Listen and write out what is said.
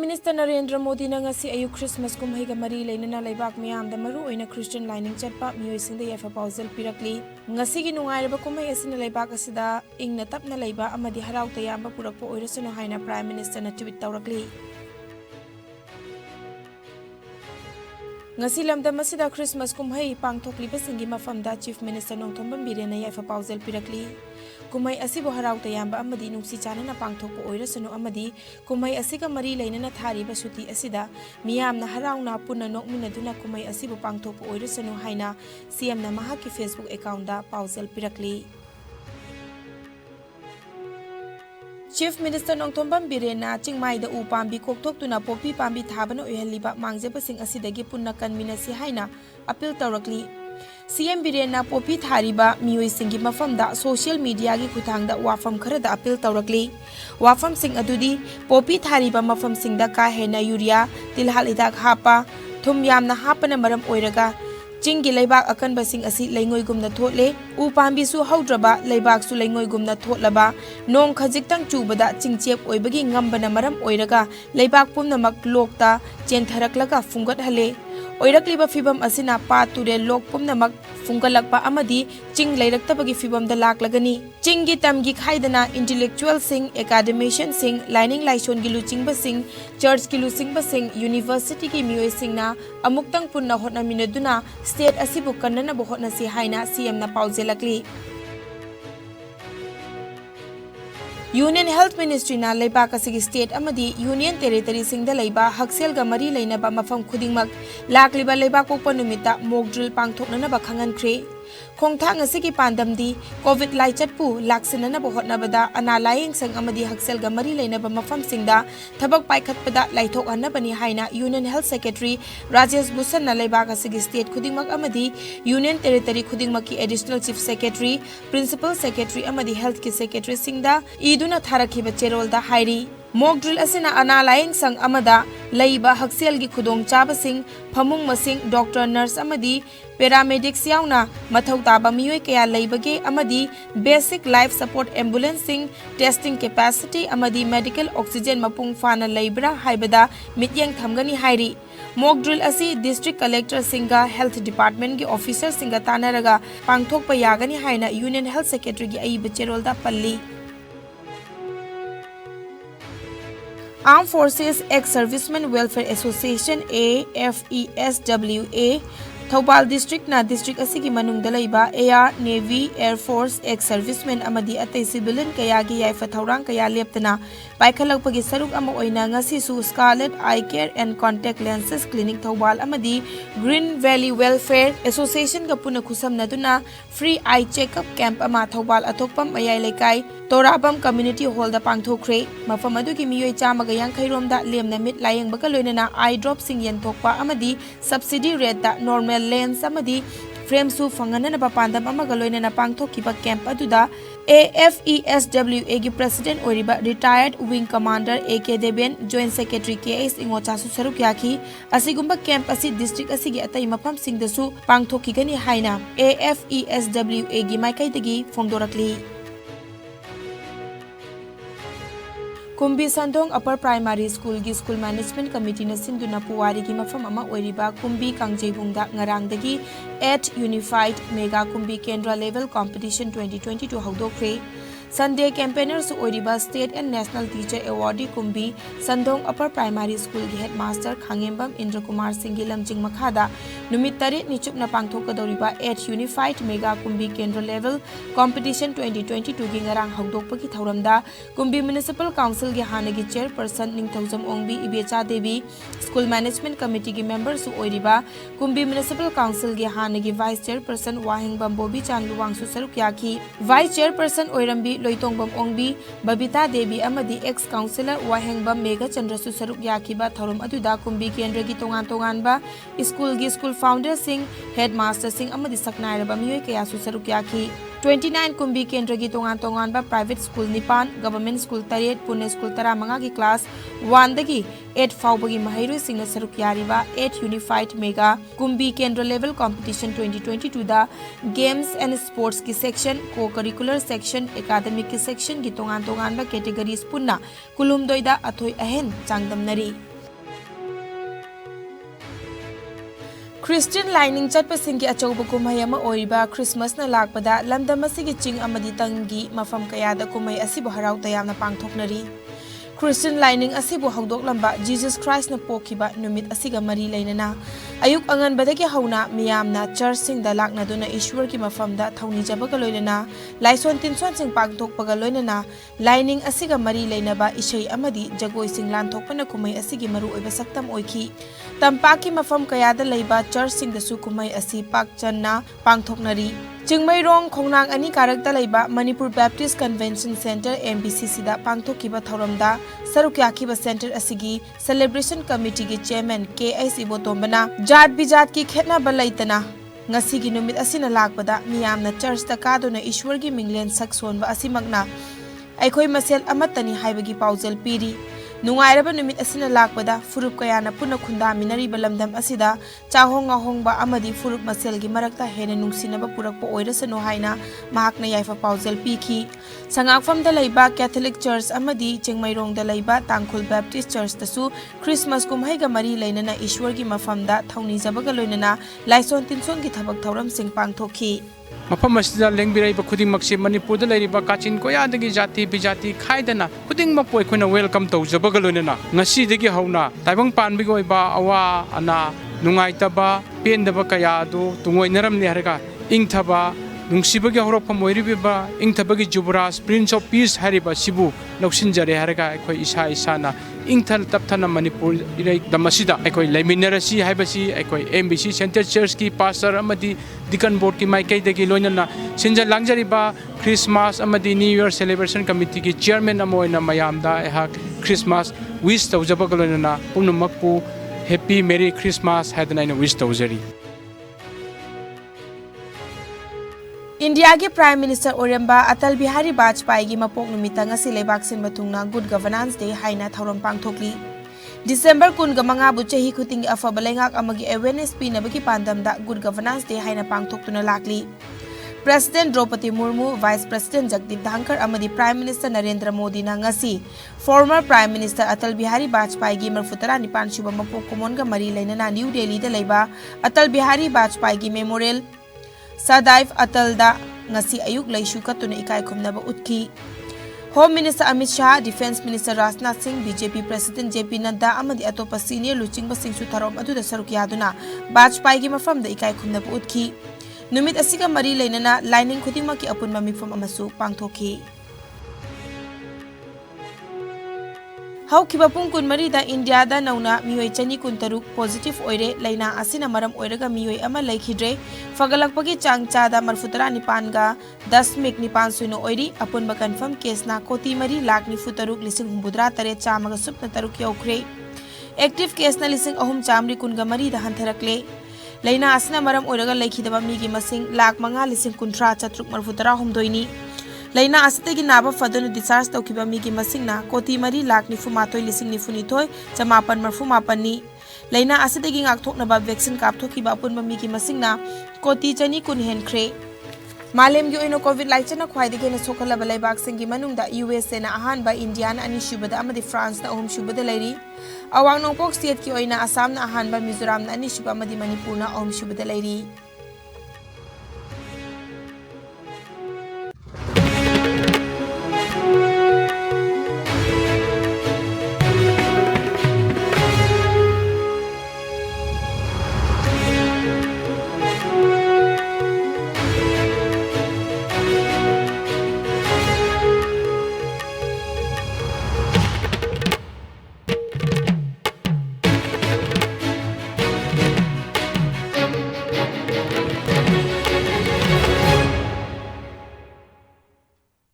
Minister Narendra Modi na ngasi ayu Christmas kumhay ga mari lainana laibak miyam da maru oina Christian lining chatpa miyoising da yafa pausal pirakli ngasi gi nungairaba kumhay asina laibak asida ingna tapna laiba amadi harau tayamba purakpa oirasano haina Prime Minister na tweet tawrakli ngasi lamdam asida Christmas kumhay pangthokliba singi mafamda Chief Minister Nongthombam Birena yafa pausal pirakli kumay asibo harau tayamba amadi nungsi chanana pangthokpa oirasano amadi kumay asiga mari lainana thariba suti asida miyamna harauna punna nokminaduna kumay asibo pangthokpa oirasano haina CM na mahaki Facebook account da pausal pirakli Chief Minister Nongthombam Birena Chingmai da u pambi kokthok tuna popi pambi thabana oihaliba mangjeba sing asidagi punna kanminasi haina appeal tawrakli CM Birena popi thariba mioi singi mafamda social media gi kuthangda wafam kharada appeal tawrakli wafam sing adudi popi thariba mafam singda ka hena urea tilhal idak hapa thum yamna hapana maram oiraga Chingi laibak akan basing asi laingoi gumna thotle u pambi su haudraba laibak su laingoi gumna thotlaba nong khajiktang chubada chingchep oibagi ngambana maram oiraga laibak pumnamak lokta chentharaklaga fungat hale oirakliba fibam asina pa ture lok pumnamak fungalakpa amadi ching lairaktabagi fibam da laklagani chingi tamgi khaidana intellectual sing academician sing lining laishon gi luching basing church gi luching basing university gi mioi singna amuktang punna hotna minaduna state asibu kannana bo hotna si haina CM na pauzelakli Union Health Ministry na laiba kasigi state amadi Union Territory singda laiba haksel ga mari lainaba mafam khudingmak lakliba laiba kokpa numita mock drill pangthokna ba khangankre khongthang asigi pandamdi covid lai chatpu laksinana ba hotnabada ana laing sang amadi haksel ga mari lainaba mafam singda thabak paikhatpada laithok anabani haina Union Health Secretary Rajesh Bhushan na laiba kasigi state khudingmak amadi Union Territory khudingmak ki Additional Chief Secretary Principal Secretary amadi Health ki Secretary singda iduna tharakhiba cherol da hairi mock drill asina ana laing sang amada laiba haksel gi khudong chabasing phamung masing doctor nurse amadi paramedics yauna mathau taba miyoi kaya laibage amadi basic life support ambulancing testing capacity amadi medical oxygen mapung fana laibra haibada mityang thamgani hairi mock drill asi district collector singa health department gi officer singa tanaraga pangthok pa yagani haina Union Health Secretary gi ai becherol da palli Armed Forces Ex-Servicemen Welfare Association AFESWA Thoubal District na District asigi manungda laiba Air Navy Air Force Ex-Servicemen amadi atay civilian kaya gi yaifa thaurang kaya leptana paikhalakpagi saruk ama oina ngasi su Scarlet Eye Care and Contact Lenses Clinic Thoubal amadi Green Valley Welfare Association ga puna khusamnaduna free eye checkup camp ama Thoubal athokpam ayai laikai Torabam Community Hall da pangthokre mafam adugi miyoi chamaga yankhairom da lemna mit layeng baga loinana eye drop sing yenthokpa amadi subsidy rate da normal lens amadi frame su fanganana ba pandam amaga loinana pangthokkiba camp aduda AFESWA gi president oriba retired wing commander AK Deben joint secretary KS Ingocha su saruk yaki asigumba camp asi district asigi atai mafam singdasu pangthokkigani haina AFESWA gi maikai dagi fongdorakli Kumbi Sandong Upper Primary School gi School Management Committee na sinduna puwari gi mafam ama oiriba Kumbi Kangjebungda ngarangdagi 8 Unified Mega Kumbi Kendra Level Competition 2022 haudokre Sunday campaigners oiriba State and National Teacher Awardee Kumbi Sandong Upper Primary School gi Headmaster Khangembam Indra Kumar Singh gi lamjing makhada numit 8 ni chupna pangthokadoriba 8 Unified Mega Kumbi Kendra Level Competition 2022 gi ngarang haudokpagi thauramda Kumbi Municipal Council gi hanagi chairperson Ningthaujam Ongbi Ibecha Devi School Management Committee gi members su oiriba Kumbi Municipal Council gi hanagi Vice Chairperson Wahengbam Bobi Chanluwang su saruk yaki Vice Chairperson oirambi Loitongbam Ongbi Babita Devi amadi ex councillor Wahengbam Mega Chandra su saruk yakiba thorum aduda Kumbi Kendra gi tongan ba school gi school founder sing headmaster sing amadi saknairaba miyoi kaya su saruk yaki 29 Kumbi Kendra gi tongan ba private school Nipan government school 8 Pune school 15 gi class 1 dagi 8 faubagi mahairoi singna saruk yariba 8 Unified Mega Kumbi Kendra Level Competition 2022 da games and sports ki section co-curricular section academic ki section gi tongan ba categories punna kulumdoida athoi ahen changdamnari Christian lining chatpasingi achouba kumai ama oiriba Christmas na lakpada lamdam asigi ching amadi tangi mafam kayada kumai asibu harau tayamna pangthoknari. Christian lining asibu haudok lamba Jesus Christ na pokiba numit asiga mari lainana ayuk angan badagi hauna miyamna church sing da lakna duna Ishwar ki mafamda thauni jabaga loinana laison tinson sing pangthok paga loinana lining asiga mari lainaba ishai amadi jagoi sing lanthokpana kumai asigi maru oiba saktam oiki tampaki mafam kayada leiba church sing da su kumai asi pak channa pangthoknari. Chingmairong Khongnang ani karakta leiba Manipur Baptist Convention Center MBCC da pangthokiba thoramda sarukyakiba center asigi celebration committee gi chairman KS Ibotombana jat bijat ki khetna balaitana ngasigi numit asina lakpada miyamna church ta kaduna Ishwar gi minglen saksonba asimagna aikhoi masel amatani haibagi paujal piri nungairaba numit asina lakpada furup kayana puna khunda minari balamdam asida chahonga hongba amadi furup masel gi marakta hena nungsinaba purakpa oirasano haina mahakna yaifa paujal piki sangakfam da leiba Catholic Church amadi Chingmairong da leiba Tangkhul Baptist Church tasu Christmas kumhaiga mari leinana Ishwar gi mafamda thauni jabaga loinana laison tinson gi thabak thauram sing pangthokhi. मफम असिदा लेंबिराइबा खुदिंगमक्से मणिपुरदा लैरिबा काचिन कोयादगी जाति बिजाति खाइदना खुदिंगमक अखोइना welcome तौजबगा लोइनना ngasiदगी हौना ताइबंग पानबिग ओइबा अवा अना नुंगाइतबा पेंदबा कयादो तुंगोइनरमनि हरगा इंगथबा नुंसिबगी हौरफम ओइरिबा इंगथबगी जुबराज प्रिंस ऑफ पीस हरिबा सिबु लौसिनजरे हरगा अखोइ इसा इसाना इंगथल तपथना मणिपुर इरै दमसिदा अखोइ लेमिनरसी हाइबसी अखोइ एमबीसी सेंटर चर्च की पास्टर अमदी डिकन बोर्ड की माइकैदगी लोइनना सिंजा लांगजरिबा क्रिसमस अमदी न्यू ईयर सेलिब्रेशन कमिटी की चेयरमैन अमोइना मयामदा एहा क्रिसमस विश तौजबगा लोइनना पुनमकपु हैप्पी मेरी क्रिसमस हाइदना विश तौजरी. India के Prime Minister Oremba Atal Bihari Vajpayee की मपोक नुमिता ngasi लेबाक सिनबा थुंगना Good Governance Day हाइना थौरम पांगथोकली. December 15 bu chahi khuting afaba lengak amagi awareness pinabagi pandamda Good Governance Day haina pangthoktuna lakli. President Draupadi Murmu, Vice President Jagdeep Dhankar amadi Prime Minister Narendra Modi na ngasi former Prime Minister Atal Bihari Vajpayee gi marfutara nipan suba mapok kumonga mari lainana New Delhi da leiba Atal Bihari Vajpayee gi Memorial Sadaiv Atal da ngasi ayuk laishu katuna ikai khumnaba utki. Home Minister Amit Shah, Defence Minister Rajnath Singh, BJP President JP Nadda amadi atopa senior luchingba singsu tharom aduda saruk yaduna Vajpayee gi mafamda ikai khumnaba utki. Numit asiga mari lainana lining khudingma ki apunma mifam amasu pangthokhi. Haukiba pung kun mari da India da nauna mioi chani kun taruk positive oire laina asina maram oiraga mioi ama laikhidre fagalakpagi changcha da marfutara nipan ga 10.9 suino oiri apunba confirm case na koti mari lakh ni futaruk lising humbudra tare chamaga supna taruk yaukre active case na lising ahum chamri kun ga mari da hantharakle laina asina maram oiraga laikhidaba mi gi masing lakh manga lising kunthra chatruk marfutara humdoini Laina asitegi naba fadona discharge taukiba mi gi masingna koti mari lakh nifu matoi lising nifu nithoi chamapan marfu mapani Laina asitegi ngakthoknaba vaccine kapthokiba apunba mi gi masingna koti chani kun henkre Malem gi oino covid laicana khwaidegi na sokhalaba laibak singi manungda USA na ahanba India na ani shubada amadi France na ahum shubada lairi awang nongpok state ki oina Assam na ahanba Mizoram na ani shuba amadi Manipur na ahum shubada lairi